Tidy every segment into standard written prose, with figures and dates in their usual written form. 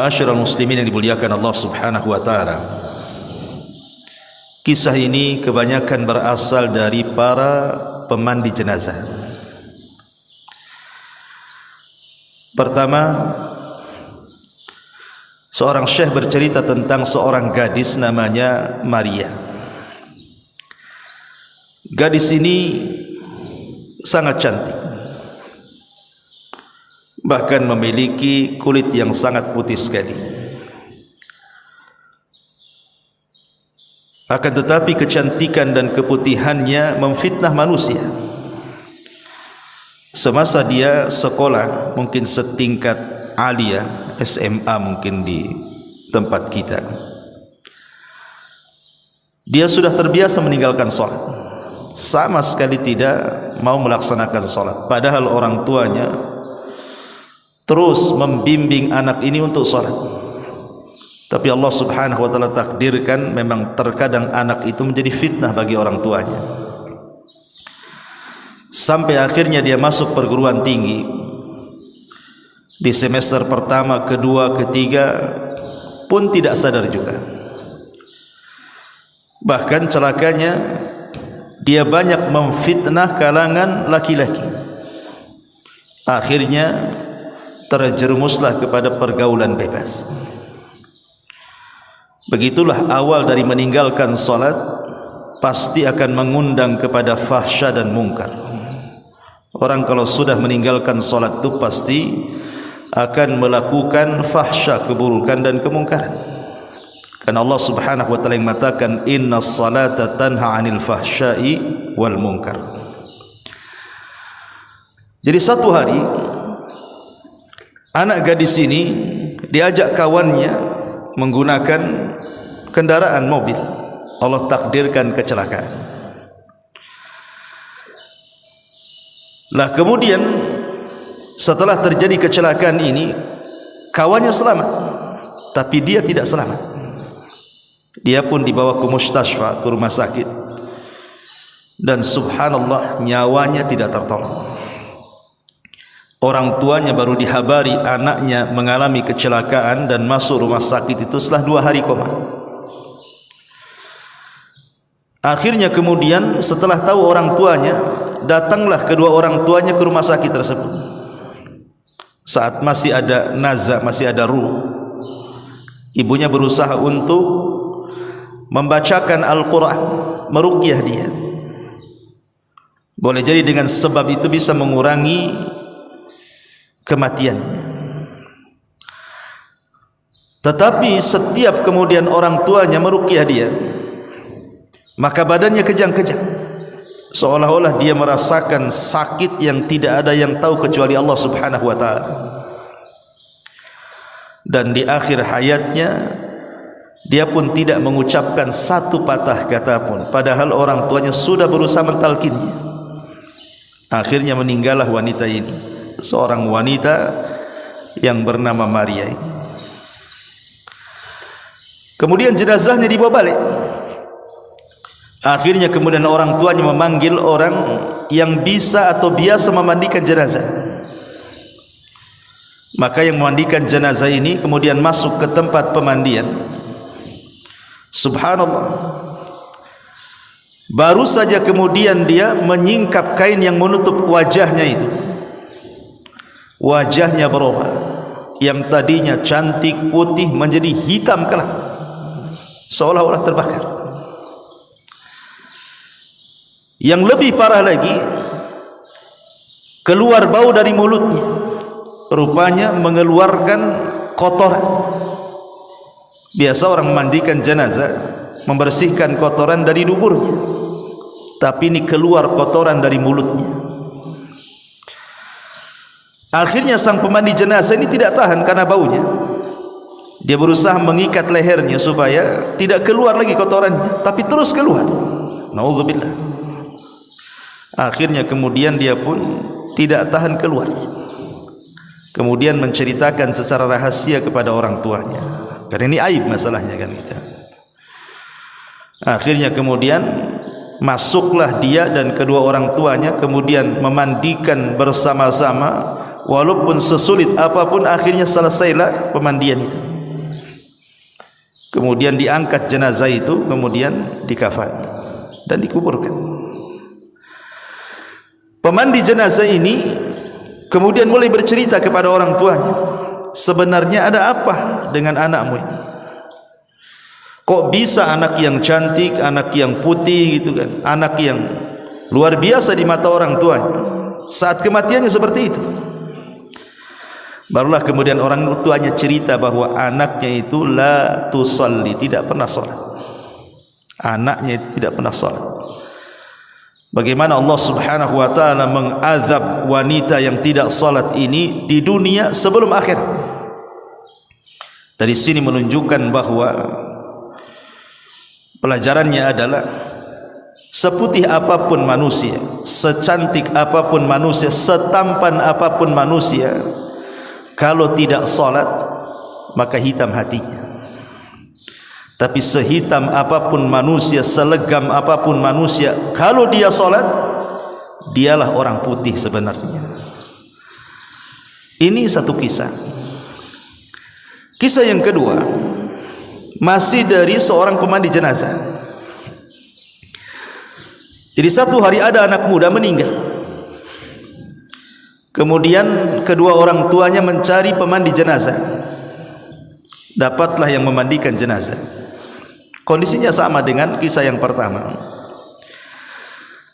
Asyiral muslimin yang dimuliakan Allah Subhanahu wa taala. Kisah ini kebanyakan berasal dari para pemandi jenazah. Pertama, seorang syekh bercerita tentang seorang gadis namanya Maria. Gadis ini sangat cantik, bahkan memiliki kulit yang sangat putih sekali. Akan tetapi kecantikan dan keputihannya memfitnah manusia. Semasa dia sekolah, mungkin setingkat alia, SMA mungkin di tempat kita, dia sudah terbiasa meninggalkan sholat, sama sekali tidak mau melaksanakan sholat, padahal orang tuanya terus membimbing anak ini untuk sholat. Tapi Allah Subhanahu wa taala takdirkan memang terkadang anak itu menjadi fitnah bagi orang tuanya. Sampai akhirnya dia masuk perguruan tinggi. Di semester pertama, kedua, ketiga pun tidak sadar juga. Bahkan celakanya dia banyak memfitnah kalangan laki-laki. Akhirnya terjerumuslah kepada pergaulan bebas. Begitulah awal dari meninggalkan salat, pasti akan mengundang kepada fahsya dan mungkar. Orang kalau sudah meninggalkan salat itu pasti akan melakukan fahsya, keburukan dan kemungkaran. Karena Allah Subhanahu wa taala yang mengatakan innas salata tanha 'anil fahsya'i wal munkar. Jadi satu hari anak gadis ini diajak kawannya menggunakan kendaraan mobil. Allah takdirkan kecelakaan. Lah kemudian setelah terjadi kecelakaan ini, kawannya selamat, tapi dia tidak selamat. Dia pun dibawa ke mustasfa, ke rumah sakit, dan subhanallah nyawanya tidak tertolong. Orang tuanya baru dihabari anaknya mengalami kecelakaan dan masuk rumah sakit itu setelah 2 hari koma. Akhirnya kemudian setelah tahu orang tuanya, datanglah kedua orang tuanya ke rumah sakit tersebut. Saat masih ada nazak, masih ada ruh, ibunya berusaha untuk membacakan Al-Quran, meruqyah dia. Boleh jadi dengan sebab itu bisa mengurangi kematiannya. Tetapi setiap kemudian orang tuanya meruqyah dia, maka badannya kejang-kejang, seolah-olah dia merasakan sakit yang tidak ada yang tahu kecuali Allah Subhanahu wa taala. Dan di akhir hayatnya dia pun tidak mengucapkan satu patah kata pun, padahal orang tuanya sudah berusaha mentalkinnya. Akhirnya meninggallah wanita ini, seorang wanita yang bernama Maria ini. Kemudian jenazahnya dibawa balik. Akhirnya kemudian orang tuanya memanggil orang yang bisa atau biasa memandikan jenazah. Maka yang memandikan jenazah ini kemudian masuk ke tempat pemandian. Subhanallah, baru saja kemudian dia menyingkap kain yang menutup wajahnya itu, wajahnya berubah, yang tadinya cantik putih menjadi hitam kelam, seolah-olah terbakar. Yang lebih parah lagi, keluar bau dari mulutnya, rupanya mengeluarkan kotoran. Biasa orang memandikan jenazah membersihkan kotoran dari duburnya, tapi ini keluar kotoran dari mulutnya. Akhirnya sang pemandi jenazah ini tidak tahan karena baunya. Dia berusaha mengikat lehernya supaya tidak keluar lagi kotorannya, tapi terus keluar. Nauzubillah. Akhirnya kemudian dia pun tidak tahan keluar. Kemudian menceritakan secara rahasia kepada orang tuanya. Karena ini aib masalahnya kan kita. Akhirnya kemudian masuklah dia dan kedua orang tuanya, kemudian memandikan bersama-sama. Walaupun sesulit apapun, akhirnya selesailah pemandian itu. Kemudian diangkat jenazah itu, kemudian dikafani dan dikuburkan. Pemandi jenazah ini kemudian mulai bercerita kepada orang tuanya, sebenarnya ada apa dengan anakmu ini? Kok bisa anak yang cantik, anak yang putih gitu kan, anak yang luar biasa di mata orang tuanya, saat kematiannya seperti itu. Barulah kemudian orang tuanya cerita bahwa anaknya itu la tusalli, tidak pernah salat. Anaknya itu tidak pernah salat. Bagaimana Allah Subhanahu wa taala mengazab wanita yang tidak salat ini di dunia sebelum akhirat. Dari sini menunjukkan bahwa pelajarannya adalah seputih apapun manusia, secantik apapun manusia, setampan apapun manusia, kalau tidak salat maka hitam hatinya. Tapi sehitam apapun manusia, selegam apapun manusia, kalau dia salat, dialah orang putih sebenarnya. Ini satu kisah. Kisah yang kedua masih dari seorang pemandi jenazah. Jadi satu hari ada anak muda meninggal. Kemudian kedua orang tuanya mencari pemandi jenazah. Dapatlah yang memandikan jenazah. Kondisinya sama dengan kisah yang pertama.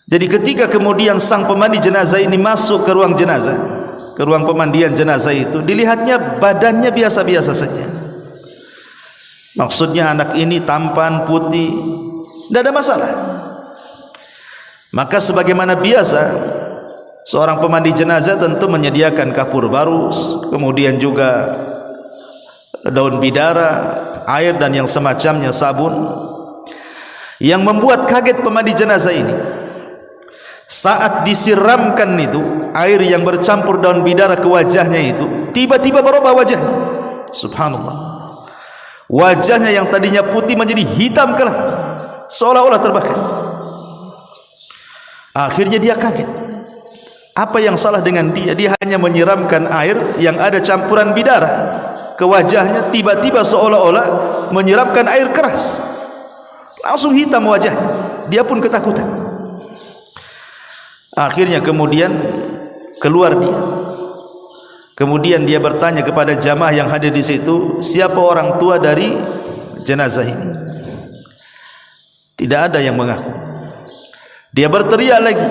Jadi ketika kemudian sang pemandi jenazah ini masuk ke ruang jenazah, ke ruang pemandian jenazah itu, dilihatnya badannya biasa-biasa saja. Maksudnya anak ini tampan, putih, tidak ada masalah. Maka sebagaimana biasa, seorang pemandi jenazah tentu menyediakan kapur baru, kemudian juga daun bidara, air dan yang semacamnya, sabun. Yang membuat kaget pemandi jenazah ini, saat disiramkan itu air yang bercampur daun bidara ke wajahnya itu, tiba-tiba berubah wajahnya. Subhanallah. Wajahnya yang tadinya putih menjadi hitam kelam, seolah-olah terbakar. Akhirnya dia kaget. Apa yang salah dengan dia? Dia hanya menyiramkan air yang ada campuran bidara ke wajahnya, tiba-tiba seolah-olah menyiramkan air keras, langsung hitam wajahnya. Dia pun ketakutan. Akhirnya kemudian keluar dia. Kemudian dia bertanya kepada jamaah yang hadir di situ, siapa orang tua dari jenazah ini? Tidak ada yang mengaku. Dia berteriak lagi,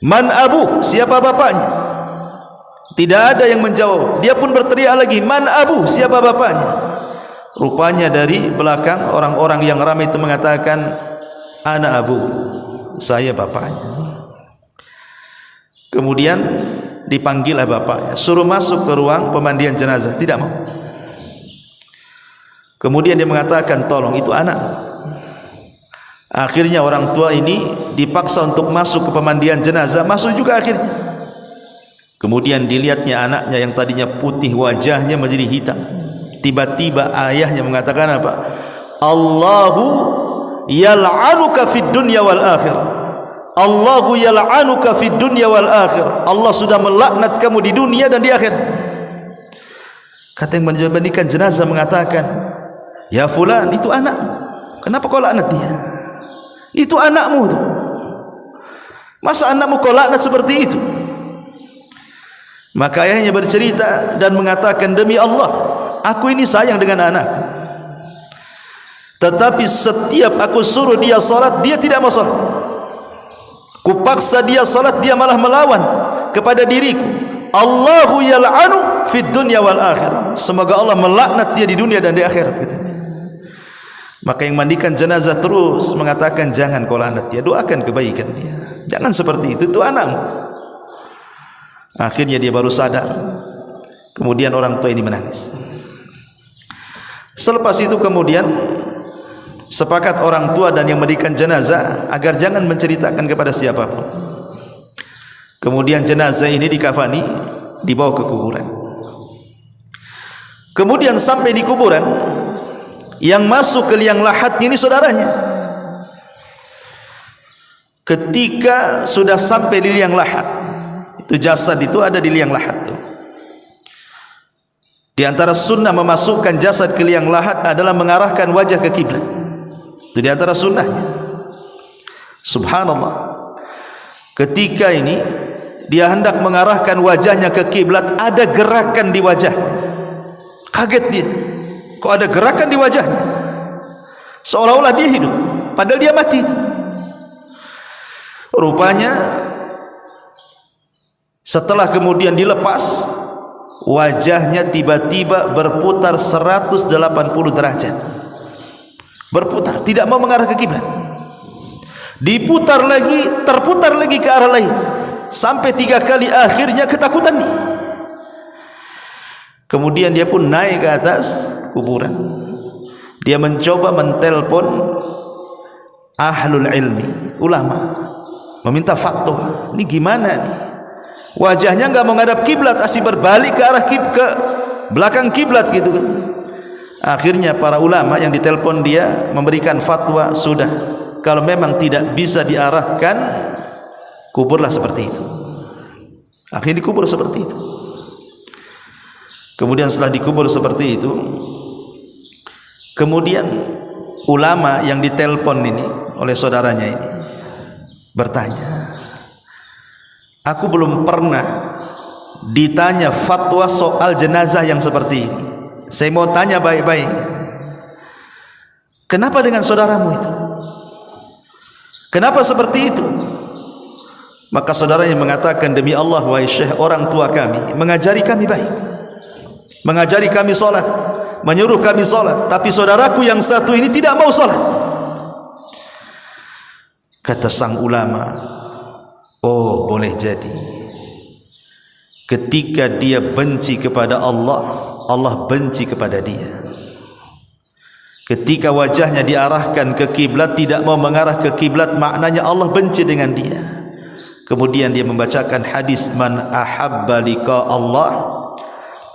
man abu, siapa bapaknya? Tidak ada yang menjawab. Dia pun berteriak lagi, man abu, siapa bapaknya? Rupanya dari belakang orang-orang yang ramai itu mengatakan, ana abu, saya bapaknya. Kemudian dipanggillah bapaknya, suruh masuk ke ruang pemandian jenazah. Tidak mau. Kemudian dia mengatakan, tolong, itu anak. Akhirnya orang tua ini dipaksa untuk masuk ke pemandian jenazah, masuk juga akhirnya. Kemudian dilihatnya anaknya yang tadinya putih, wajahnya menjadi hitam. Tiba-tiba ayahnya mengatakan apa? Allahu yal'anuka fid dunya wal akhirah. Allahu yal'anuka fid dunya wal akhirah. Allah sudah melaknat kamu di dunia dan di akhirat. Kata yang memandikan jenazah mengatakan, ya fulan, itu anakmu. Kenapa kau laknat dia? Itu anakmu tuh. Masa anakmu kau laknat seperti itu? Maka ayahnya bercerita dan mengatakan, demi Allah, aku ini sayang dengan anak. Tetapi setiap aku suruh dia salat, dia tidak mau salat. Kupaksa dia salat, dia malah melawan kepada diriku. Allahu yal'anu fid dunya wal akhirah. Semoga Allah melaknat dia di dunia dan di akhirat, katanya. Maka yang mandikan jenazah terus mengatakan, jangan kau laknat dia, doakan kebaikan dia. Jangan seperti itu anakmu. Akhirnya dia baru sadar. Kemudian orang tua ini menangis. Selepas itu kemudian sepakat orang tua dan yang mandikan jenazah agar jangan menceritakan kepada siapapun. Kemudian jenazah ini dikafani, dibawa ke kuburan. Kemudian sampai di kuburan, yang masuk ke liang lahatnya ini saudaranya. Ketika sudah sampai di liang lahat, itu jasad itu ada di liang lahat tuh. Di antara sunnah memasukkan jasad ke liang lahat adalah mengarahkan wajah ke kiblat. Itu di antara sunnahnya. Subhanallah. Ketika ini dia hendak mengarahkan wajahnya ke kiblat, ada gerakan di wajahnya. Kaget dia. Kok ada gerakan di wajahnya? Seolah-olah dia hidup, padahal dia mati. Rupanya setelah kemudian dilepas, wajahnya tiba-tiba berputar 180 derajat. Berputar, tidak mau mengarah ke kiblat. Diputar lagi, terputar lagi ke arah lain. Sampai 3 kali, akhirnya ketakutan nih. Kemudian dia pun naik ke atas kuburan. Dia mencoba mentelpon ahlul ilmi, ulama, meminta fatwa. Ini gimana nih? Wajahnya enggak menghadap kiblat, asih berbalik ke arah ke belakang kiblat gitu kan. Akhirnya para ulama yang ditelepon dia memberikan fatwa, sudah, kalau memang tidak bisa diarahkan, kuburlah seperti itu. Akhirnya dikubur seperti itu. Kemudian setelah dikubur seperti itu, kemudian ulama yang ditelepon ini oleh saudaranya ini bertanya, aku belum pernah ditanya fatwa soal jenazah yang seperti ini. Saya mau tanya baik-baik, kenapa dengan saudaramu itu? Kenapa seperti itu? Maka saudaranya mengatakan, demi Allah wahai Syekh, orang tua kami mengajari kami baik, mengajari kami solat, menyuruh kami solat, tapi saudaraku yang satu ini tidak mau solat. Kata sang ulama, oh boleh jadi ketika dia benci kepada Allah, Allah benci kepada dia. Ketika wajahnya diarahkan ke kiblat, tidak mau mengarah ke kiblat, maknanya Allah benci dengan dia. Kemudian dia membacakan hadis, man ahabba liqa Allah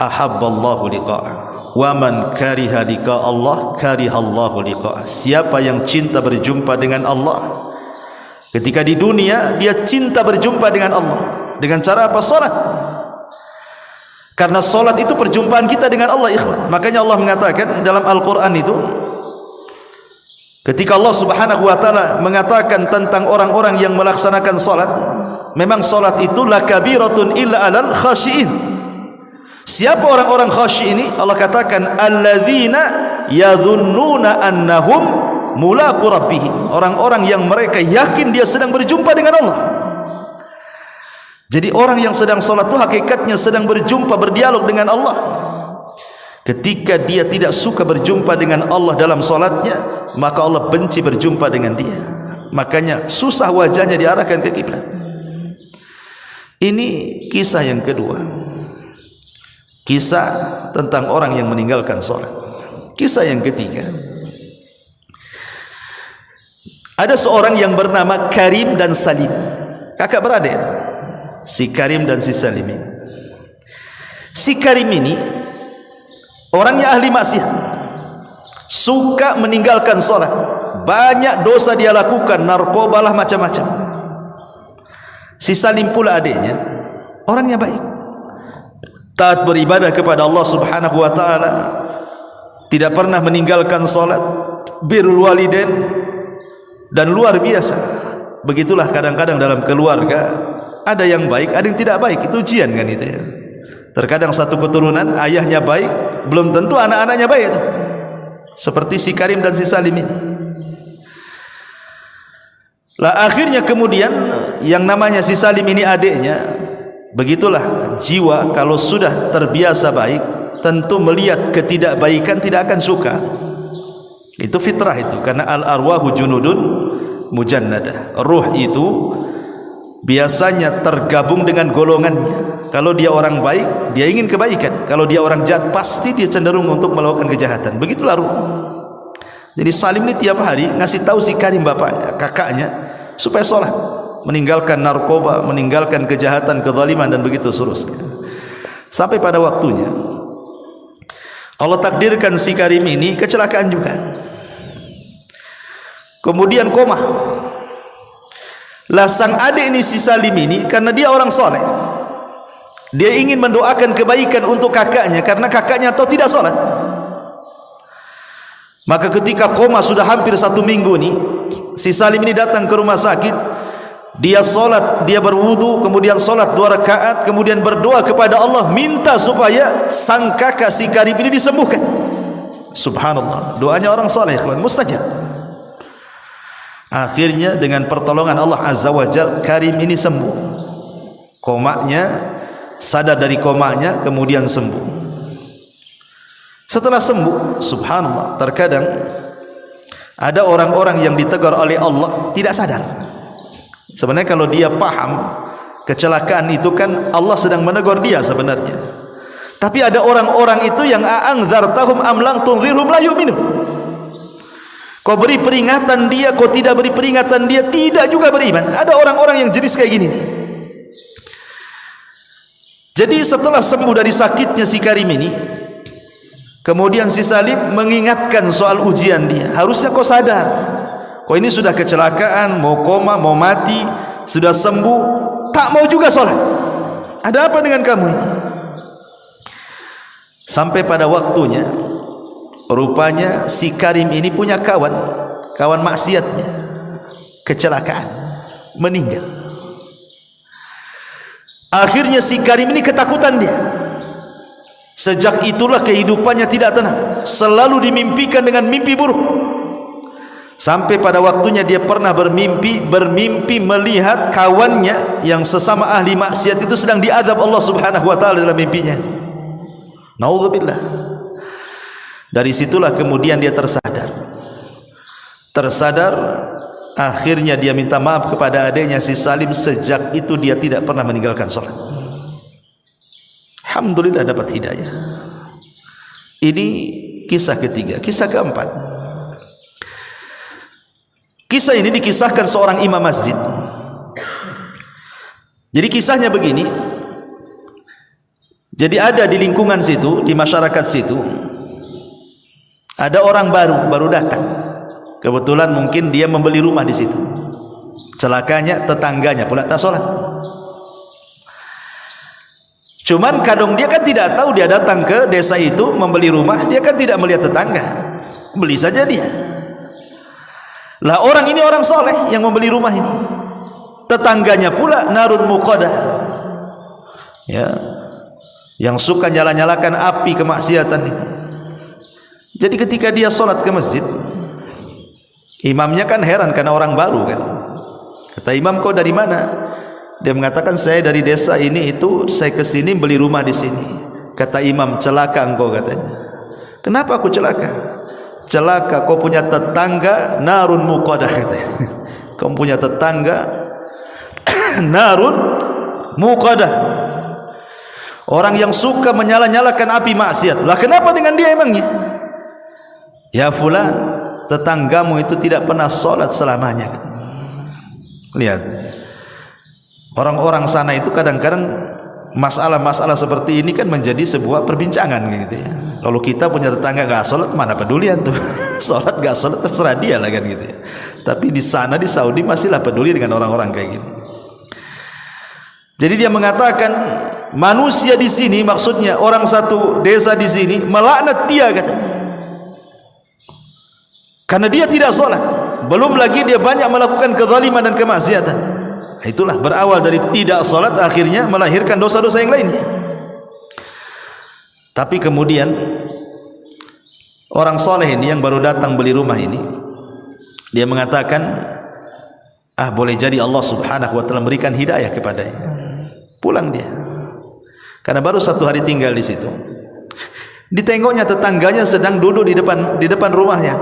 ahabballahu liqa'ah, wa man kariha liqa Allah karihallahu liqa'ah. Siapa yang cinta berjumpa dengan Allah, ketika di dunia dia cinta berjumpa dengan Allah. Dengan cara apa? Salat. Karena salat itu perjumpaan kita dengan Allah, ikhwan. Makanya Allah mengatakan dalam Al-Quran itu, ketika Allah subhanahu wa ta'ala mengatakan tentang orang-orang yang melaksanakan salat, memang salat itu lakabiratun illa alal khashiin. Siapa orang-orang khasyi ini? Allah katakan alladzina yadhunnuna annahum mulaqu rabbihim, orang-orang yang mereka yakin dia sedang berjumpa dengan Allah. Jadi orang yang sedang salat itu hakikatnya sedang berjumpa, berdialog dengan Allah. Ketika dia tidak suka berjumpa dengan Allah dalam salatnya, maka Allah benci berjumpa dengan dia. Makanya susah wajahnya diarahkan ke kiblat. Ini kisah yang kedua, kisah tentang orang yang meninggalkan salat. Kisah yang ketiga, ada seorang yang bernama Karim dan Salim, kakak beradik itu, si Karim dan si Salim ini. Si Karim ini orangnya ahli maksiat, suka meninggalkan salat, banyak dosa dia lakukan, narkoba lah, macam-macam. Si Salim pula adiknya, orangnya baik, taat beribadah kepada Allah subhanahu wa ta'ala, tidak pernah meninggalkan salat, birrul walidain, dan luar biasa. Begitulah kadang-kadang dalam keluarga, ada yang baik, ada yang tidak baik. Itu ujian kan itu ya. Terkadang satu keturunan ayahnya baik, belum tentu anak-anaknya baik itu. Seperti si Karim dan si Salim ini. Lah akhirnya kemudian yang namanya si Salim ini adiknya, begitulah jiwa kalau sudah terbiasa baik, tentu melihat ketidakbaikan tidak akan suka. Itu fitrah itu, karena al-arwahu junudun mujannadah. Ruh itu biasanya tergabung dengan golongannya. Kalau dia orang baik, dia ingin kebaikan. Kalau dia orang jahat, pasti dia cenderung untuk melakukan kejahatan. Begitulah ruh. Jadi Salim ini tiap hari ngasih tahu si Karim, bapaknya, kakaknya, supaya sholat, meninggalkan narkoba, meninggalkan kejahatan, kezaliman, dan begitu seterusnya. Sampai pada waktunya Allah takdirkan si Karim ini kecelakaan juga, kemudian koma. Lah sang adik ini si Salim ini, karena dia orang soleh, Dia ingin mendoakan kebaikan untuk kakaknya karena kakaknya tahu tidak sholat. Maka ketika koma sudah hampir 1 minggu nih, si Salim ini datang ke rumah sakit. Dia sholat, dia berwudu, kemudian sholat 2 rakaat, kemudian berdoa kepada Allah, minta supaya sang kakak si Karim ini disembuhkan. Subhanallah, doanya orang saleh, mustajab. Akhirnya dengan pertolongan Allah Azza wa Jalla, Karim ini sembuh. Komanya, sadar dari komanya, kemudian sembuh. Setelah sembuh, subhanallah, terkadang ada orang-orang yang ditegur oleh Allah tidak sadar. Sebenarnya kalau dia paham kecelakaan itu kan Allah sedang menegur dia sebenarnya. Tapi ada orang-orang itu yang a'anzartahum am lam tunzirhum la yu'minun. Kau beri peringatan dia, kau tidak beri peringatan dia, tidak juga beriman. Ada orang-orang yang jenis kayak gini nih. Jadi setelah sembuh dari sakitnya si Karim ini, kemudian si Salim mengingatkan soal ujian dia. Harusnya kau sadar, kau ini sudah kecelakaan, mau koma, mau mati, sudah sembuh, tak mau juga sholat. Ada apa dengan kamu ini? Sampai pada waktunya, rupanya si Karim ini punya kawan maksiatnya, kecelakaan, meninggal. Akhirnya si Karim ini ketakutan dia. Sejak itulah kehidupannya tidak tenang, selalu dimimpikan dengan mimpi buruk. Sampai pada waktunya dia pernah bermimpi melihat kawannya yang sesama ahli maksiat itu sedang diazab Allah Subhanahu wa taala dalam mimpinya. Naudzubillah. Dari situlah kemudian dia tersadar. Akhirnya dia minta maaf kepada adiknya si Salim. Sejak itu dia tidak pernah meninggalkan sholat. Alhamdulillah dapat hidayah. Ini kisah ketiga. Kisah keempat, kisah ini dikisahkan seorang imam masjid. Jadi kisahnya begini. Jadi ada di lingkungan situ, di masyarakat situ, ada orang baru datang. Kebetulan mungkin dia membeli rumah di situ. Celakanya tetangganya pula tak sholat. Cuman kadang dia kan tidak tahu, dia datang ke desa itu membeli rumah, dia kan tidak melihat tetangga, beli saja dia. Lah orang ini orang soleh yang membeli rumah ini, tetangganya pula narun muqadah, ya, yang suka nyala-nyalakan api kemaksiatan itu. Jadi ketika dia sholat ke masjid, imamnya kan heran karena orang baru kan. Kata imam, kau dari mana? Dia mengatakan, saya dari desa ini itu, saya ke sini beli rumah di sini. Kata imam, celaka engkau katanya. Kenapa aku celaka? Celaka, kau punya tetangga narun muqadah katanya. Kau punya tetangga narun muqadah, orang yang suka menyala-nyalakan api maksiat. Lah kenapa dengan dia emangnya? Ya fulan, tetanggamu itu tidak pernah sholat selamanya katanya. Lihat, orang-orang sana itu kadang-kadang masalah-masalah seperti ini kan menjadi sebuah perbincangan gitu ya. Kalau kita punya tetangga gak sholat, mana pedulian tuh. Sholat gak sholat terserah dia lah kan gitu ya. Tapi di sana di Saudi masihlah peduli dengan orang-orang kayak gini. Jadi dia mengatakan, manusia di sini, maksudnya orang satu desa di sini, melaknat dia katanya, karena dia tidak sholat. Belum lagi dia banyak melakukan kezaliman dan kemaksiatan. Itulah berawal dari tidak sholat, akhirnya melahirkan dosa-dosa yang lainnya. Tapi kemudian orang soleh ini yang baru datang beli rumah ini, dia mengatakan, boleh jadi Allah Subhanahu wa taala memberikan hidayah kepadanya. Pulang dia, karena baru 1 hari tinggal di situ. Ditengoknya tetangganya sedang duduk di depan rumahnya,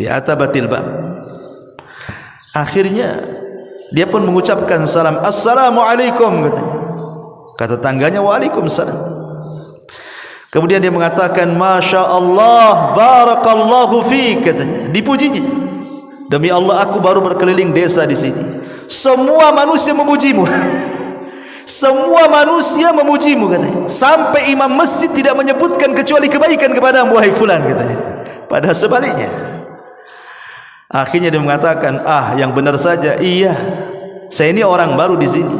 di atabatil bab. Akhirnya dia pun mengucapkan salam, assalamualaikum katanya. Kata tetangganya, waalaikumsalam. Kemudian dia mengatakan, masya Allah, barakallahu fiik katanya. Dipujinya, demi Allah aku baru berkeliling desa di sini, semua manusia memujimu. Semua manusia memujimu katanya. Sampai imam masjid tidak menyebutkan kecuali kebaikan kepadamu wahai fulan katanya. Padahal sebaliknya. Akhirnya dia mengatakan, yang benar saja, iya, saya ini orang baru di sini,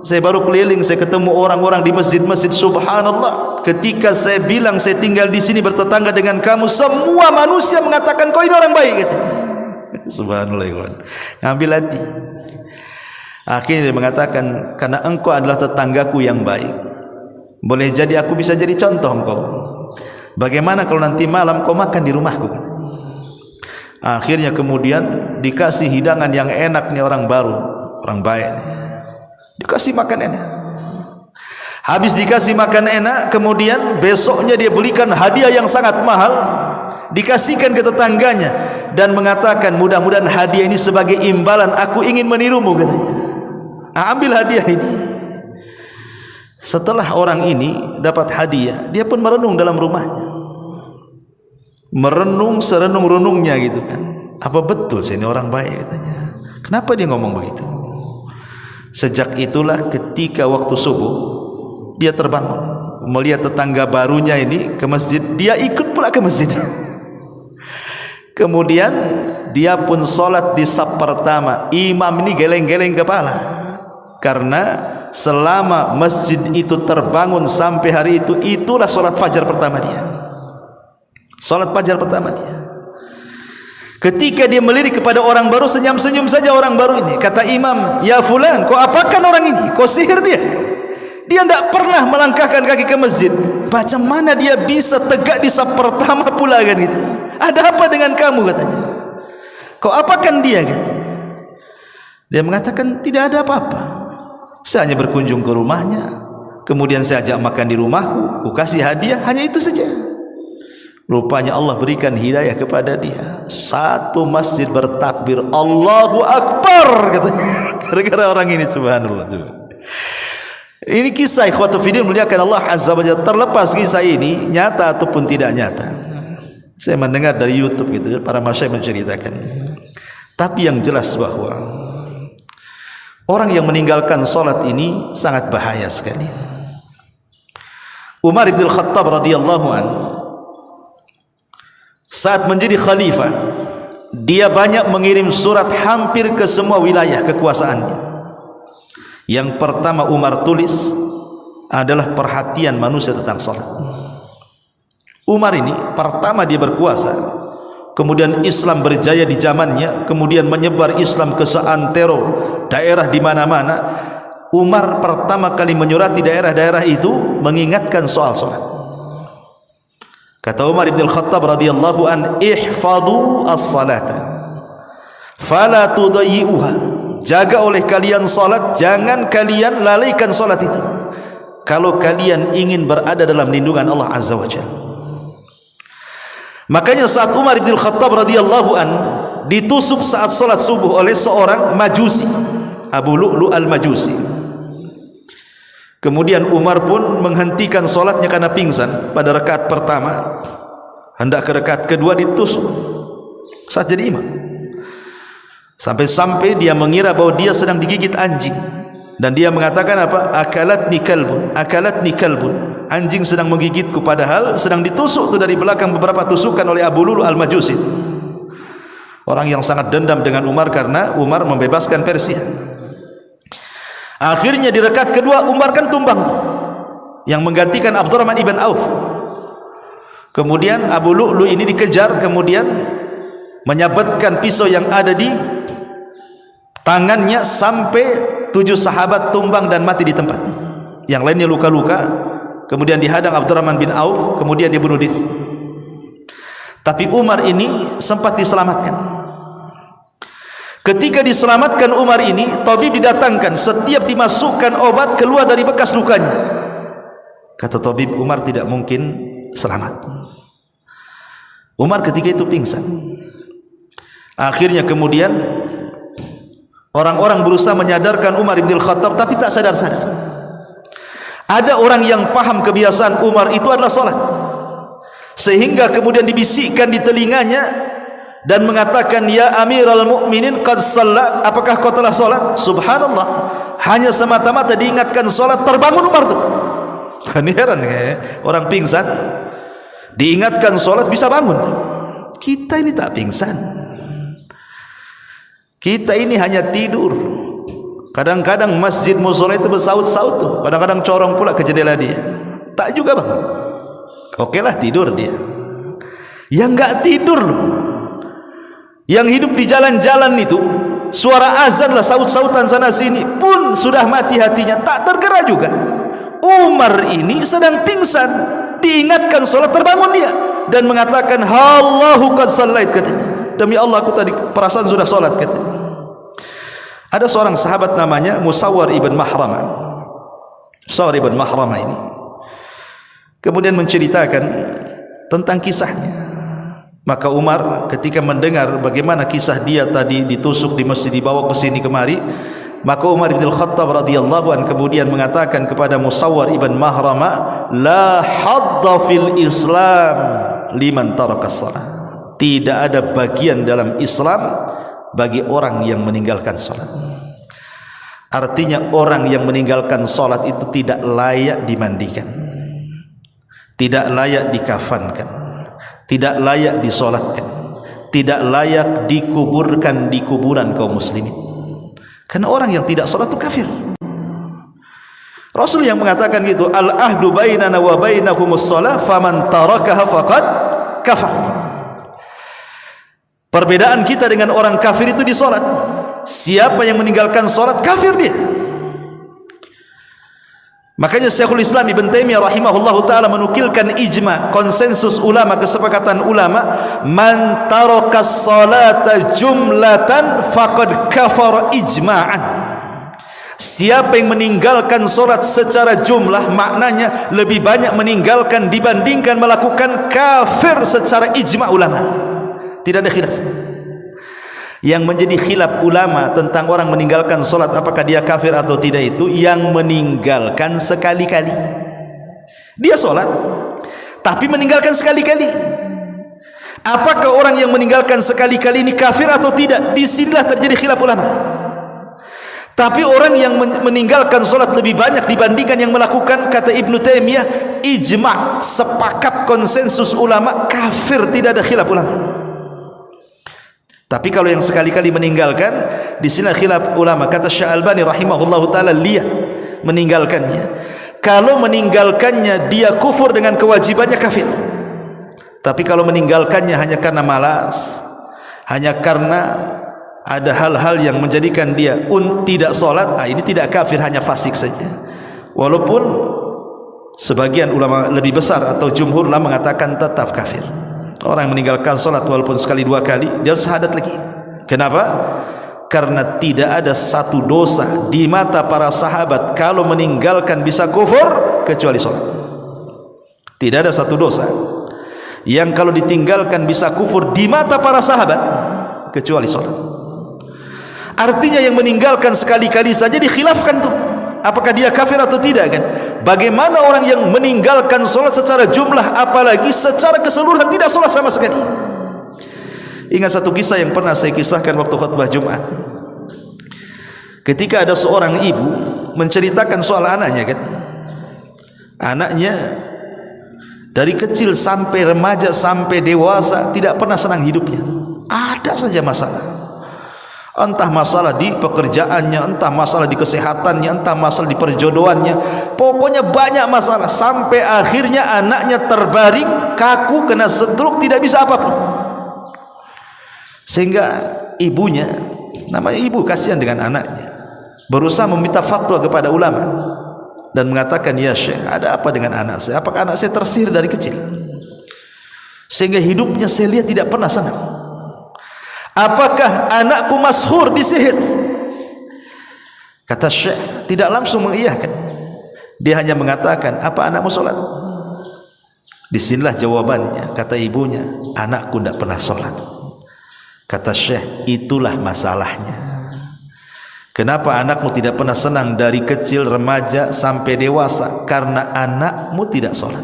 Saya baru keliling, saya ketemu orang-orang di masjid-masjid. Subhanallah, ketika saya bilang saya tinggal di sini bertetangga dengan kamu, semua manusia mengatakan kau ini orang baik, katanya. Subhanallah, ikhwan. Ngambil hati. Akhirnya dia mengatakan, karena engkau adalah tetanggaku yang baik, boleh jadi aku bisa jadi contoh engkau. Bagaimana kalau nanti malam kau makan di rumahku, katanya. Akhirnya kemudian dikasih hidangan yang enak nih, orang baru, orang baik nih. Dikasih makan enak. Habis dikasih makan enak, kemudian besoknya dia belikan hadiah yang sangat mahal, dikasihkan ke tetangganya dan mengatakan, mudah-mudahan hadiah ini sebagai imbalan aku ingin menirumu, katanya. Ambil hadiah ini. Setelah orang ini dapat hadiah, dia pun merenung dalam rumahnya. Merenung serenung-renungnya gitu kan. Apa betul saya ini orang baik, katanya. Kenapa dia ngomong begitu? Sejak itulah ketika waktu subuh dia terbangun, melihat tetangga barunya ini ke masjid, dia ikut pula ke masjid. Kemudian dia pun sholat di saf pertama. Imam ini geleng-geleng kepala, karena selama masjid itu terbangun sampai hari itu, itulah sholat fajar pertama dia. Sholat fajar pertama dia. Ketika dia melirik kepada orang baru, senyum-senyum saja orang baru ini. Kata imam, ya fulan, kau apakan orang ini? Kau sihir dia? Dia tidak pernah melangkahkan kaki ke masjid. Macam mana dia bisa tegak di saf pertama pula, kan gitu? Ada apa dengan kamu, katanya? Kau apakan dia, katanya? Dia mengatakan, tidak ada apa-apa. Saya hanya berkunjung ke rumahnya, kemudian saya ajak makan di rumahku, ku kasih hadiah, hanya itu saja. Rupanya Allah berikan hidayah kepada dia. Satu masjid bertakbir Allahu Akbar, katanya, gara-gara orang ini. Subhanallah. Ini kisah ikhwatu fiddin muliakan Allah Azza wa Jalla. Terlepas kisah ini nyata ataupun tidak nyata, saya mendengar dari YouTube gitu, para masyayikh menceritakan. Tapi yang jelas bahwa orang yang meninggalkan salat ini sangat bahaya sekali. Umar bin Khattab radhiyallahu anhu saat menjadi khalifah, dia banyak mengirim surat hampir ke semua wilayah kekuasaannya. Yang pertama Umar tulis adalah perhatian manusia tentang salat. Umar ini pertama dia berkuasa, kemudian Islam berjaya di zamannya, kemudian menyebar Islam ke seantero daerah di mana-mana. Umar pertama kali menyurati daerah-daerah itu mengingatkan soal salat. Kata Umar bin Khattab radhiyallahu an, ihfadhu as-salata fala tudayyi'uha. Jaga oleh kalian salat, jangan kalian lalaikan salat itu, kalau kalian ingin berada dalam lindungan Allah Azza wa Jalla. Makanya saat Umar bin Khattab radhiyallahu an ditusuk saat salat subuh oleh seorang Majusi, Abu Lu'lu' al-Majusi. Kemudian Umar pun menghentikan solatnya karena pingsan pada rakaat pertama. Hendak ke rakaat kedua ditusuk saat jadi imam. Sampai-sampai dia mengira bahwa dia sedang digigit anjing. Dan dia mengatakan apa? Akalatni kalbun, akalatni kalbun. Anjing sedang menggigitku, padahal sedang ditusuk itu dari belakang beberapa tusukan oleh Abu Lu'lu' al-Majusi. Orang yang sangat dendam dengan Umar karena Umar membebaskan Persia. Akhirnya di rakaat kedua Umar kan tumbang tuh, yang menggantikan Abdurrahman ibn Auf. Kemudian Abu Lu'lu' ini dikejar, kemudian menyabetkan pisau yang ada di tangannya sampai 7 sahabat tumbang dan mati di tempat. Yang lainnya luka-luka. Kemudian dihadang Abdurrahman bin Auf, kemudian dia bunuh diri. Tapi Umar ini sempat diselamatkan. Ketika diselamatkan Umar ini, tabib didatangkan, setiap dimasukkan obat keluar dari bekas lukanya. Kata tabib, Umar tidak mungkin selamat. Umar ketika itu pingsan. Akhirnya kemudian orang-orang berusaha menyadarkan Umar bin Khattab, tapi tak sadar-sadar. Ada orang yang paham kebiasaan Umar itu adalah salat, sehingga kemudian dibisikkan di telinganya dan mengatakan, ya Amirul Mukminin qad shalla, apakah kau telah salat? Subhanallah, hanya semata-mata diingatkan salat terbangun Umar tuh. Kan heran ya, orang pingsan diingatkan salat bisa bangun. Kita ini tak pingsan, kita ini hanya tidur. Kadang-kadang masjid musola itu bersaut-saut tuh. Kadang-kadang corong pula ke jendela dia. Tak juga bangun. Oke lah tidur dia. Yang enggak tidur loh, yang hidup di jalan-jalan itu, suara azan lah saut-sautan sana sini pun sudah mati hatinya, tak tergerak juga. Umar ini sedang pingsan, diingatkan solat, terbangun dia dan mengatakan, Allahu qad sallait, katanya. Demi Allah aku tadi perasaan sudah solat, katanya. Ada seorang sahabat namanya Musawwar ibn Mahramah. Musawwar ibn Mahramah ini kemudian menceritakan tentang kisahnya. Maka Umar ketika mendengar bagaimana kisah dia tadi ditusuk di masjid, dibawa ke sini kemari, maka Umar bin Khattab radhiyallahu an kemudian mengatakan kepada Musawwar ibn Mahramah, la hadda fil Islam liman taraka shalah. Tidak ada bagian dalam Islam bagi orang yang meninggalkan salat. Artinya orang yang meninggalkan salat itu tidak layak dimandikan, tidak layak dikafankan, tidak layak disolatkan, tidak layak dikuburkan di kuburan kaum muslimin. Karena orang yang tidak solat itu kafir. Rasul yang mengatakan gitu, al-ahdu bainana wa bainahumus shalah faman tarakaha faqad kafar. Perbedaan kita dengan orang kafir itu di solat. Siapa yang meninggalkan solat, kafir dia. Makanya Syekhul Islam Ibn Taimiyah rahimahullahu ta'ala menukilkan ijma, konsensus ulama, kesepakatan ulama, man tarakas salata jumlatan faqad kafara ijma'an. Siapa yang meninggalkan solat secara jumlah, maknanya lebih banyak meninggalkan dibandingkan melakukan, kafir secara ijma' ulama. Tidak ada khilaf. Yang menjadi khilaf ulama tentang orang meninggalkan solat apakah dia kafir atau tidak itu yang meninggalkan sekali-kali. Dia solat tapi meninggalkan sekali-kali. Apakah orang yang meninggalkan sekali-kali ini kafir atau tidak? Disinilah terjadi khilaf ulama. Tapi orang yang meninggalkan solat lebih banyak dibandingkan yang melakukan, kata Ibnu Taimiyah, ijma', sepakat konsensus ulama, kafir, tidak ada khilaf ulama. Tapi kalau yang sekali-kali meninggalkan, di sini khilaf ulama. Kata Syekh Albani rahimahullahu taala, lihat meninggalkannya. Kalau meninggalkannya dia kufur dengan kewajibannya, kafir. Tapi kalau meninggalkannya hanya karena malas, hanya karena ada hal-hal yang menjadikan dia tidak solat, ini tidak kafir, hanya fasik saja. Walaupun sebagian ulama lebih besar atau jumhur ulama mengatakan tetap kafir. Orang yang meninggalkan solat walaupun sekali dua kali, dia harus syahadat lagi. Kenapa? Karena tidak ada satu dosa di mata para sahabat kalau meninggalkan bisa kufur kecuali solat. Tidak ada satu dosa yang kalau ditinggalkan bisa kufur di mata para sahabat kecuali solat. Artinya yang meninggalkan sekali-kali saja dikhilafkan tuh, apakah dia kafir atau tidak, kan? Bagaimana orang yang meninggalkan solat secara jumlah, apalagi secara keseluruhan tidak solat sama sekali. Ingat satu kisah yang pernah saya kisahkan waktu khutbah Jumat. Ketika ada seorang ibu menceritakan soal anaknya, kan? Anaknya dari kecil sampai remaja sampai dewasa tidak pernah senang hidupnya. Ada saja masalah. Entah masalah di pekerjaannya, entah masalah di kesehatannya, entah masalah di perjodohannya, pokoknya banyak masalah, sampai akhirnya anaknya terbaring kaku, kena stroke, tidak bisa apapun. Sehingga ibunya, namanya ibu kasihan dengan anaknya, berusaha meminta fatwa kepada ulama dan mengatakan, ya Syekh, ada apa dengan anak saya? Apakah anak saya tersihir dari kecil sehingga hidupnya saya lihat tidak pernah senang? Apakah anakku mashur disihir? Kata Syekh tidak langsung mengiyakan, dia hanya mengatakan, apa anakmu solat? Disinilah jawabannya. Kata ibunya, anakku tidak pernah solat. Kata Syekh, itulah masalahnya. Kenapa anakmu tidak pernah senang dari kecil, remaja sampai dewasa? Karena anakmu tidak solat.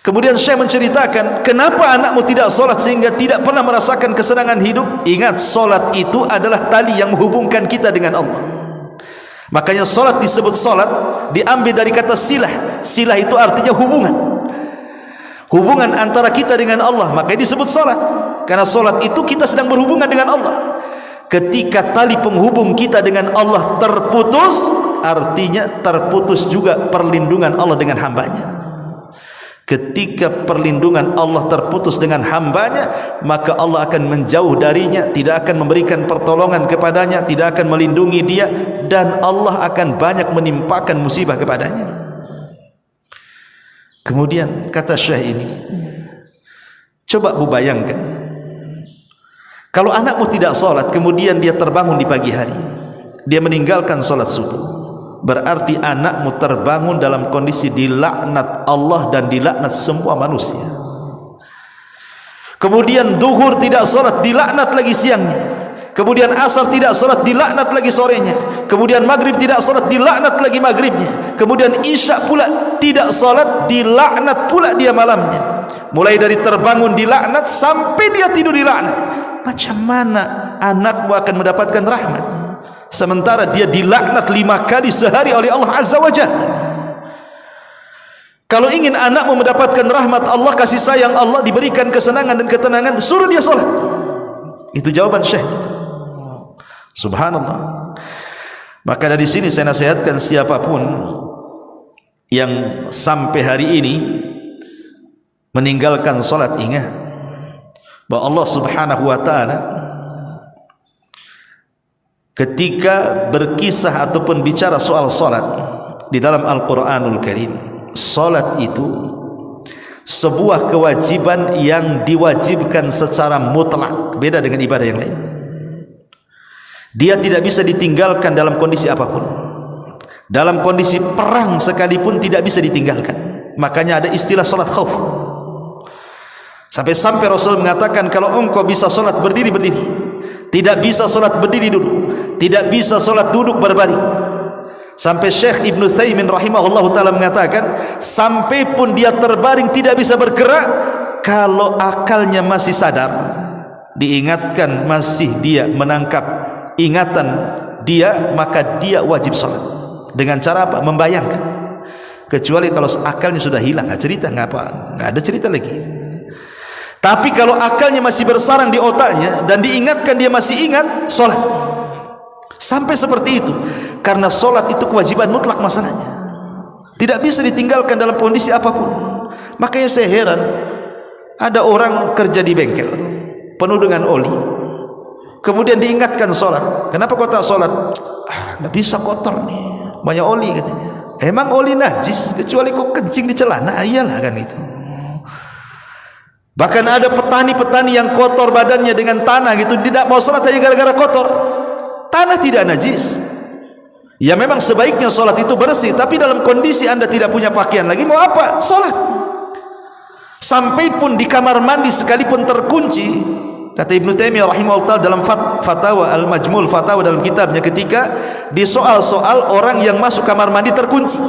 Kemudian Syekh menceritakan, kenapa anakmu tidak solat sehingga tidak pernah merasakan kesenangan hidup? Ingat, solat itu adalah tali yang menghubungkan kita dengan Allah. Makanya solat disebut solat, diambil dari kata silah. Silah itu artinya hubungan, hubungan antara kita dengan Allah, makanya disebut solat. Karena solat itu kita sedang berhubungan dengan Allah. Ketika tali penghubung kita dengan Allah terputus, artinya terputus juga perlindungan Allah dengan hambanya. Ketika perlindungan Allah terputus dengan hambanya, maka Allah akan menjauh darinya, tidak akan memberikan pertolongan kepadanya, tidak akan melindungi dia, dan Allah akan banyak menimpakan musibah kepadanya. Kemudian kata Syekh ini, coba bu bayangkan, kalau anakmu tidak sholat, kemudian dia terbangun di pagi hari, dia meninggalkan sholat subuh, berarti anakmu terbangun dalam kondisi dilaknat Allah dan dilaknat semua manusia. Kemudian duhur tidak sholat, dilaknat lagi siangnya. Kemudian asar tidak sholat, dilaknat lagi sorenya. Kemudian maghrib tidak sholat, dilaknat lagi maghribnya. Kemudian isya pula tidak sholat, dilaknat pula dia malamnya. Mulai dari terbangun dilaknat sampai dia tidur dilaknat. Macam mana anakmu akan mendapatkan rahmat, sementara dia dilaknat 5 kali sehari oleh Allah Azza wa Jalla? Kalau ingin anakmu mendapatkan rahmat Allah, kasih sayang Allah, diberikan kesenangan dan ketenangan, suruh dia sholat. Itu jawaban Syekh. Subhanallah. Maka dari sini saya nasihatkan siapapun yang sampai hari ini meninggalkan sholat, ingat bahwa Allah Subhanahu wa ta'ala ketika berkisah ataupun bicara soal solat di dalam Al-Quranul Karim, solat itu sebuah kewajiban yang diwajibkan secara mutlak, beda dengan ibadah yang lain. Dia tidak bisa ditinggalkan dalam kondisi apapun. Dalam kondisi perang sekalipun tidak bisa ditinggalkan. Makanya ada istilah solat khauf. Sampai-sampai Rasul mengatakan, kalau engkau bisa solat berdiri, berdiri. Tidak bisa solat berdiri, duduk. Tidak bisa solat duduk berbaring. Sampai Syekh Ibn Utsaimin rahimahullahu ta'ala mengatakan, sampai pun dia terbaring tidak bisa bergerak, kalau akalnya masih sadar, diingatkan masih dia menangkap ingatan dia, maka dia wajib solat. Dengan cara apa? Membayangkan. Kecuali kalau akalnya sudah hilang, cerita nggak apa, nggak ada cerita lagi. Tapi kalau akalnya masih bersarang di otaknya dan diingatkan dia masih ingat, solat. Sampai seperti itu, karena solat itu kewajiban mutlak masalahnya, tidak bisa ditinggalkan dalam kondisi apapun. Makanya saya heran, ada orang kerja di bengkel penuh dengan oli, kemudian diingatkan solat. Kenapa kau tak solat? Nggak bisa, kotor nih, banyak oli katanya. Emang oli najis kecuali kau kencing di celana? Iyalah kan itu. Bahkan ada petani-petani yang kotor badannya dengan tanah gitu, tidak mau sholat hanya gara-gara kotor. Tanah tidak najis. Ya memang sebaiknya sholat itu bersih, tapi dalam kondisi anda tidak punya pakaian lagi, mau apa? Sholat. Sampai pun di kamar mandi sekalipun terkunci, kata Ibnu Taimiyah rahimahullah dalam Fatawa Al-Majmul, Fatawa dalam kitabnya, ketika di soal-soal orang yang masuk kamar mandi terkunci.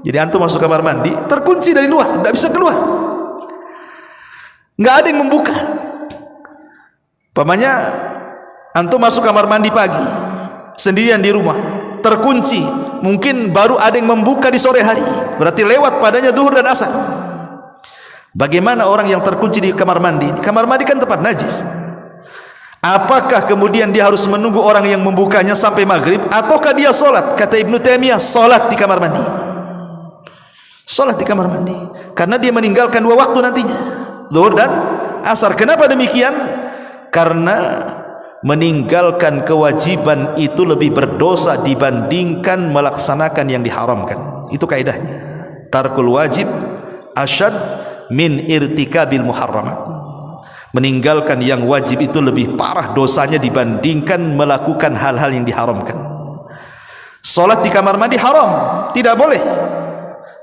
Jadi antum masuk kamar mandi terkunci dari luar, tidak bisa keluar, nggak ada yang membuka. Pamannya antum masuk kamar mandi pagi sendirian di rumah, terkunci, mungkin baru ada yang membuka di sore hari, berarti lewat padanya duhur dan asar. Bagaimana orang yang terkunci di kamar mandi? Kamar mandi kan tempat najis. Apakah kemudian dia harus menunggu orang yang membukanya sampai maghrib, ataukah dia solat? Kata Ibnu Taimiyah, solat di kamar mandi. Solat di kamar mandi, karena dia meninggalkan 2 waktu nantinya, zuhur dan asar. Kenapa demikian? Karena meninggalkan kewajiban itu lebih berdosa dibandingkan melaksanakan yang diharamkan. Itu kaidahnya. Tarkul wajib asyad min irtikabil muharramat. Meninggalkan yang wajib itu lebih parah dosanya dibandingkan melakukan hal-hal yang diharamkan. Solat di kamar mandi haram, tidak boleh.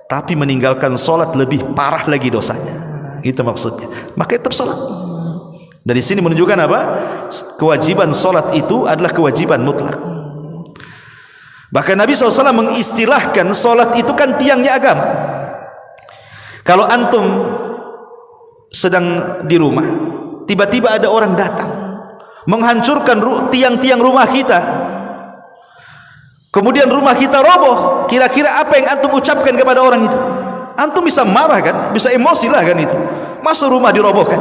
Tapi meninggalkan solat lebih parah lagi dosanya. Itu maksudnya. Maka tetap solat. Dari sini menunjukkan apa? Kewajiban solat itu adalah kewajiban mutlak. Bahkan Nabi SAW mengistilahkan solat itu kan tiangnya agama. Kalau antum sedang di rumah, tiba-tiba ada orang datang menghancurkan tiang-tiang rumah kita, kemudian rumah kita roboh, kira-kira apa yang antum ucapkan kepada orang itu? Antum bisa marah kan, bisa emosi lah kan itu. Masa rumah dirobohkan?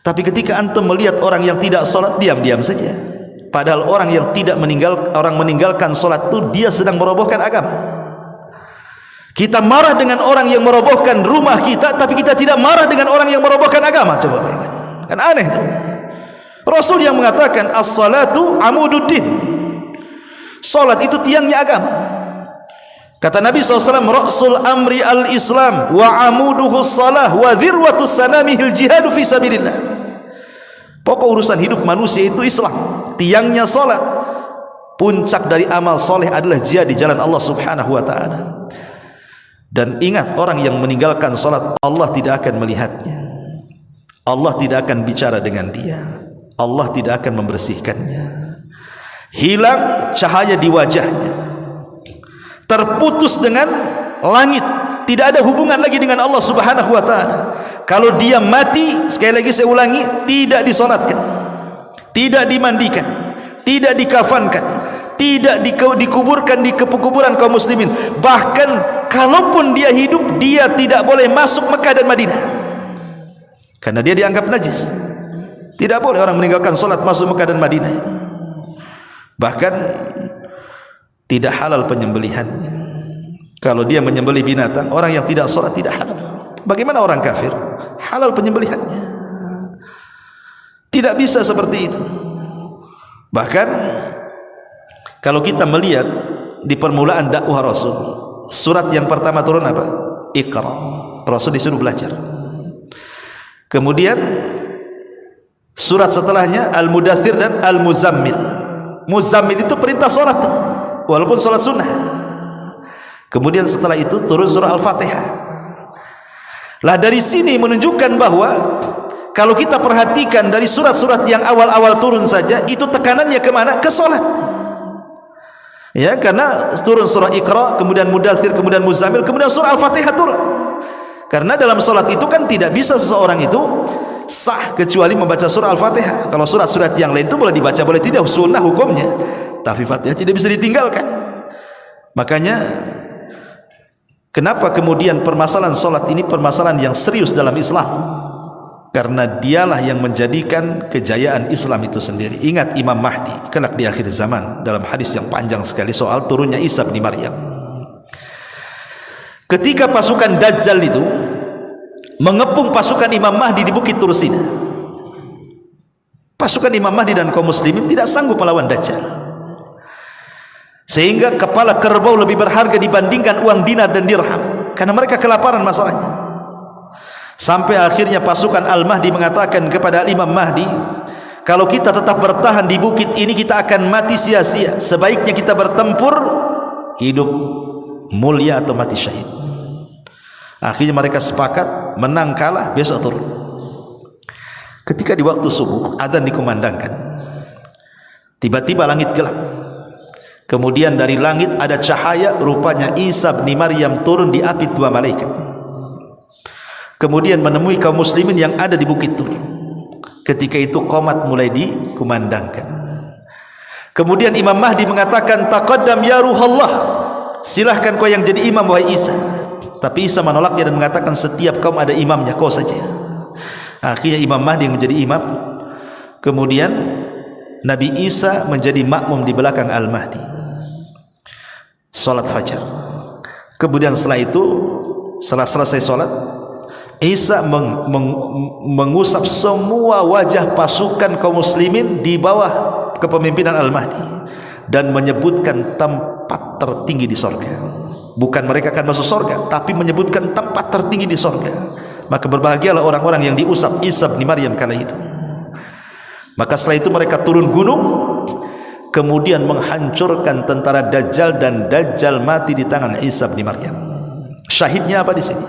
Tapi ketika antum melihat orang yang tidak sholat, diam-diam saja. Padahal orang yang meninggalkan sholat itu dia sedang merobohkan agama. Kita marah dengan orang yang merobohkan rumah kita, tapi kita tidak marah dengan orang yang merobohkan agama. Coba bayangkan, kan aneh itu. Rasul yang mengatakan as-salatu amududdin, sholat itu tiangnya agama. Kata Nabi SAW, Rasul amri al-Islam wa amuduhu salah wa dhirwatu sanamihil jihadu fi sabilillah. Pokok urusan hidup manusia itu Islam, tiangnya salat. Puncak dari amal soleh adalah jihad di jalan Allah Subhanahu wa ta'ala. Dan ingat, orang yang meninggalkan salat, Allah tidak akan melihatnya, Allah tidak akan bicara dengan dia, Allah tidak akan membersihkannya. Hilang cahaya di wajahnya, terputus dengan langit, tidak ada hubungan lagi dengan Allah Subhanahu wa ta'ala. Kalau dia mati, sekali lagi saya ulangi, tidak disolatkan, tidak dimandikan, tidak dikafankan, tidak dikuburkan di kuburan kaum muslimin. Bahkan kalaupun dia hidup, dia tidak boleh masuk Mekah dan Madinah, karena dia dianggap najis. Tidak boleh orang meninggalkan solat masuk Mekah dan Madinah itu. Bahkan tidak halal penyembelihannya. Kalau dia menyembelih binatang, orang yang tidak solat tidak halal. Bagaimana orang kafir? Halal penyembelihannya. Tidak bisa seperti itu. Bahkan kalau kita melihat di permulaan dakwah Rasul, surat yang pertama turun apa? Iqra. Rasul disuruh belajar. Kemudian surat setelahnya Al-Mudaththir dan Al-Muzammil. Muzammil itu perintah salat, walaupun salat sunnah. Kemudian setelah itu turun surah Al-Fatihah. Lah dari sini menunjukkan bahwa kalau kita perhatikan dari surat-surat yang awal-awal turun saja, itu tekanannya kemana? Ke solat. Ya, karena turun surah Iqra, kemudian Mudaththir, kemudian Muzammil, kemudian surah Al-Fatihah turun. Karena dalam solat itu kan tidak bisa seseorang itu sah kecuali membaca surah Al-Fatihah. Kalau surat-surat yang lain itu boleh dibaca, boleh tidak, sunnah hukumnya. Tapi Fatihah tidak bisa ditinggalkan. Makanya kenapa kemudian permasalahan solat ini permasalahan yang serius dalam Islam? Karena dialah yang menjadikan kejayaan Islam itu sendiri. Ingat Imam Mahdi kelak di akhir zaman, dalam hadis yang panjang sekali soal turunnya Isa bin Maryam. Ketika pasukan Dajjal itu mengepung pasukan Imam Mahdi di Bukit Tursina, pasukan Imam Mahdi dan kaum muslimin tidak sanggup melawan Dajjal, sehingga kepala kerbau lebih berharga dibandingkan uang dinar dan dirham, karena mereka kelaparan masalahnya. Sampai akhirnya pasukan Al-Mahdi mengatakan kepada Imam Mahdi, kalau kita tetap bertahan di bukit ini kita akan mati sia-sia, sebaiknya kita bertempur hidup mulia atau mati syahid. Akhirnya mereka sepakat, menang kalah besok turun. Ketika di waktu subuh adzan dikumandangkan, tiba-tiba langit gelap. Kemudian dari langit ada cahaya, rupanya Isa bin Maryam turun diapit dua malaikat. Kemudian menemui kaum muslimin yang ada di Bukit Tur. Ketika itu qomat mulai dikumandangkan. Kemudian Imam Mahdi mengatakan, taqaddam ya ruhallah, silahkan kau yang jadi imam wahai Isa. Tapi Isa menolaknya dan mengatakan, setiap kaum ada imamnya, kau saja. Akhirnya Imam Mahdi yang menjadi imam. Kemudian Nabi Isa menjadi makmum di belakang Al-Mahdi, salat fajar. Kemudian setelah itu, setelah selesai salat, Isa mengusap semua wajah pasukan kaum muslimin di bawah kepemimpinan Al-Mahdi dan menyebutkan tempat tertinggi di sorga. Bukan mereka akan masuk sorga, tapi menyebutkan tempat tertinggi di sorga. Maka berbahagialah orang-orang yang diusap Isa bin Maryam kala itu. Maka setelah itu mereka turun gunung, kemudian menghancurkan tentara Dajjal, dan Dajjal mati di tangan Isa bin Maryam. Syahidnya apa di sini?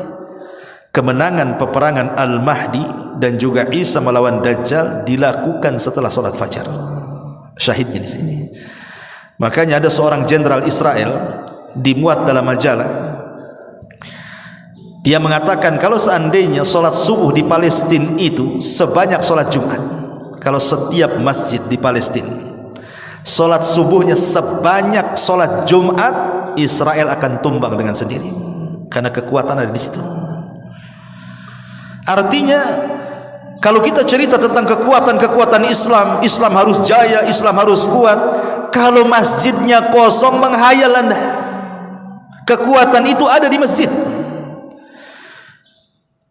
Kemenangan peperangan Al-Mahdi dan juga Isa melawan Dajjal dilakukan setelah salat fajar. Syahidnya di sini. Makanya ada seorang jenderal Israel dimuat dalam majalah. Dia mengatakan kalau seandainya salat subuh di Palestina itu sebanyak salat Jumat, kalau setiap masjid di Palestina salat subuhnya sebanyak salat Jumat, Israel akan tumbang dengan sendiri, karena kekuatan ada di situ. Artinya Kalau kita cerita tentang kekuatan-kekuatan Islam, Islam harus jaya, Islam harus kuat. Kalau masjidnya kosong, menghayal Anda. Kekuatan itu ada di masjid.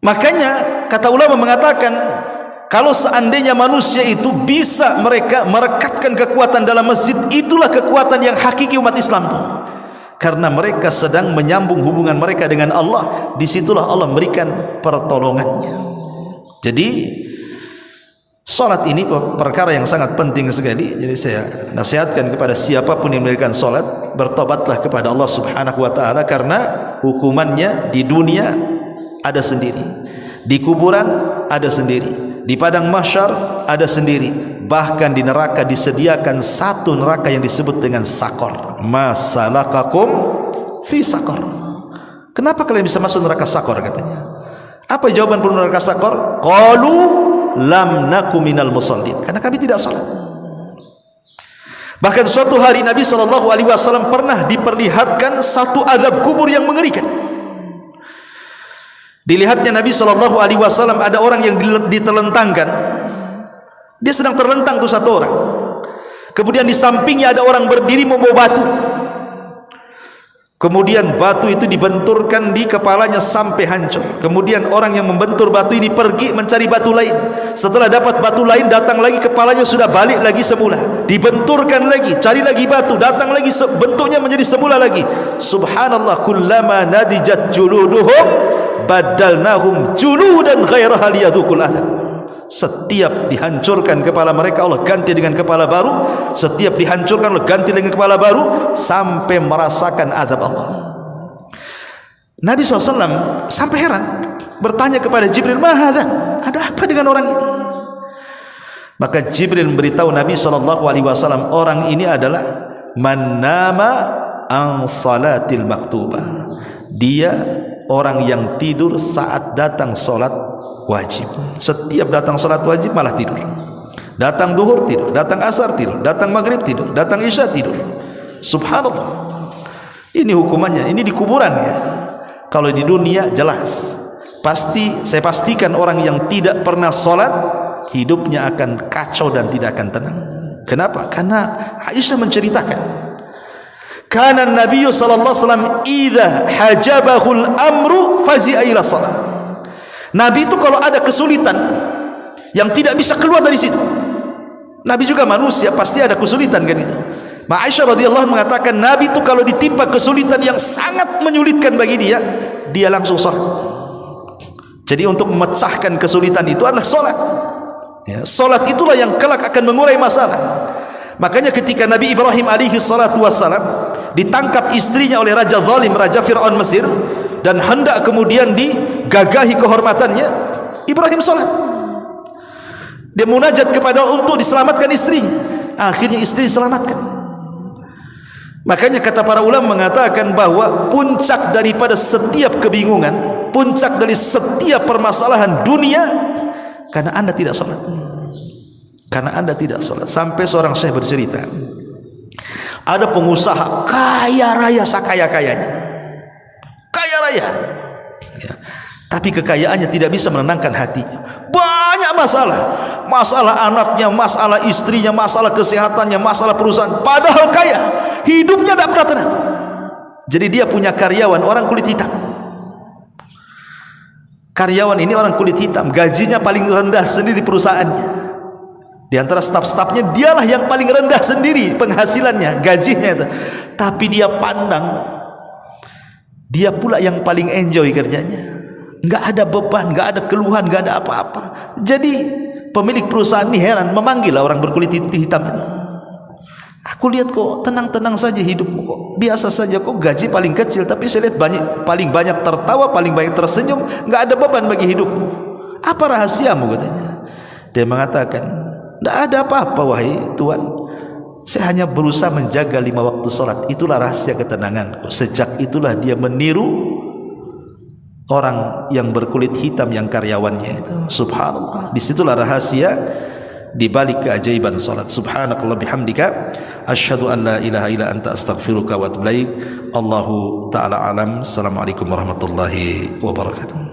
Makanya kata ulama mengatakan, kalau seandainya manusia itu bisa mereka merekatkan kekuatan dalam masjid, itulah kekuatan yang hakiki umat Islam itu. Karena mereka sedang menyambung hubungan mereka dengan Allah. Disitulah Allah memberikan pertolongannya. Jadi salat ini perkara yang sangat penting sekali. Jadi saya nasihatkan kepada siapapun yang mendirikan salat, bertobatlah kepada Allah Subhanahu wa taala, karena hukumannya di dunia ada sendiri, di kuburan ada sendiri, di padang mahsyar ada sendiri, bahkan di neraka disediakan satu neraka yang disebut dengan sakor. Masalakakum fi sakor. Kenapa kalian bisa masuk neraka sakor katanya? Apa jawaban penduduk neraka sakor? Qalu lam naku minal musallin. Karena kami tidak salat. Bahkan suatu hari Nabi SAW pernah diperlihatkan satu azab kubur yang mengerikan. Dilihatnya Nabi SAW ada orang yang ditelentangkan. Dia sedang terlentang tuh satu orang. Kemudian di sampingnya ada orang berdiri membawa batu. Kemudian batu itu dibenturkan di kepalanya sampai hancur. Kemudian orang yang membentur batu ini pergi mencari batu lain. Setelah dapat batu lain, datang lagi, kepalanya sudah balik lagi semula. Dibenturkan lagi, cari lagi batu, datang lagi, bentuknya menjadi semula lagi. Subhanallah, kullama nadijat juluduhum badalnahum juludan ghairaha liyadzuqul adab. Setiap dihancurkan kepala mereka, Allah ganti dengan kepala baru. Setiap dihancurkan, Allah ganti dengan kepala baru, sampai merasakan azab Allah. Nabi SAW sampai heran, bertanya kepada Jibril, "Mahadha?" Ada apa dengan orang ini? Maka Jibril memberitahu Nabi SAW, orang ini adalah man nama an salatil maktubah. Dia orang yang tidur saat datang salat wajib. Setiap datang salat wajib malah tidur. Datang duhur tidur, datang asar tidur, datang maghrib tidur, datang isya tidur. Subhanallah. Ini hukumannya, ini di kuburan ya. Kalau di dunia jelas. Pasti saya pastikan orang yang tidak pernah salat hidupnya akan kacau dan tidak akan tenang. Kenapa? Karena Aisyah menceritakan, kana Nabi sallallahu alaihi wasallam idza hajabahul amru fazi'a ila salat. Nabi itu kalau ada kesulitan yang tidak bisa keluar dari situ, Nabi juga manusia, pasti ada kesulitan kan itu. Aisyah radhiyallahu mengatakan Nabi itu kalau ditimpa kesulitan yang sangat menyulitkan bagi dia, dia langsung salat. Jadi untuk memecahkan kesulitan itu adalah salat. Ya, salat itulah yang kelak akan mengurai masalah. Makanya ketika Nabi Ibrahim alaihi salatu wassalam ditangkap istrinya oleh Raja Zalim, Raja Fir'aun Mesir, dan hendak kemudian digagahi kehormatannya, Ibrahim salat. Dia munajat kepada Allah untuk diselamatkan istrinya. Akhirnya istri diselamatkan. Makanya kata para ulama mengatakan bahwa puncak daripada setiap kebingungan, puncak dari setiap permasalahan dunia, karena Anda tidak salat. Karena Anda tidak salat. Sampai seorang syekh bercerita, ada pengusaha kaya raya sakaya-kayanya, kaya raya ya, tapi kekayaannya tidak bisa menenangkan hatinya. Banyak masalah, masalah anaknya, masalah istrinya, masalah kesehatannya, masalah perusahaan, padahal kaya, hidupnya tidak pernah tenang. Jadi dia punya karyawan orang kulit hitam. Karyawan ini orang kulit hitam, gajinya paling rendah sendiri di perusahaannya. Di antara staf-stafnya dialah yang paling rendah sendiri penghasilannya, gajinya itu. Tapi dia pandang, dia pula yang paling enjoy kerjanya. Enggak ada beban, enggak ada keluhan, enggak ada apa-apa. Jadi pemilik perusahaan ini heran, memanggil orang berkulit hitam itu. Aku lihat kok tenang-tenang saja hidupmu, kok biasa saja, kok gaji paling kecil, tapi saya lihat paling banyak tertawa, paling banyak tersenyum, enggak ada beban bagi hidupmu. Apa rahasiamu katanya? Dia mengatakan, tidak ada apa-apa wahai Tuhan, saya hanya berusaha menjaga 5 waktu sholat, itulah rahasia ketenanganku. Sejak itulah dia meniru orang yang berkulit hitam yang karyawannya itu. Subhanallah, disitulah rahasia di balik keajaiban salat. Subhanakallah bihamdika asyhadu an la ilaha illa anta astaghfiruka wa atubu ilaik. Allahu ta'ala alam. Assalamualaikum warahmatullahi wabarakatuh.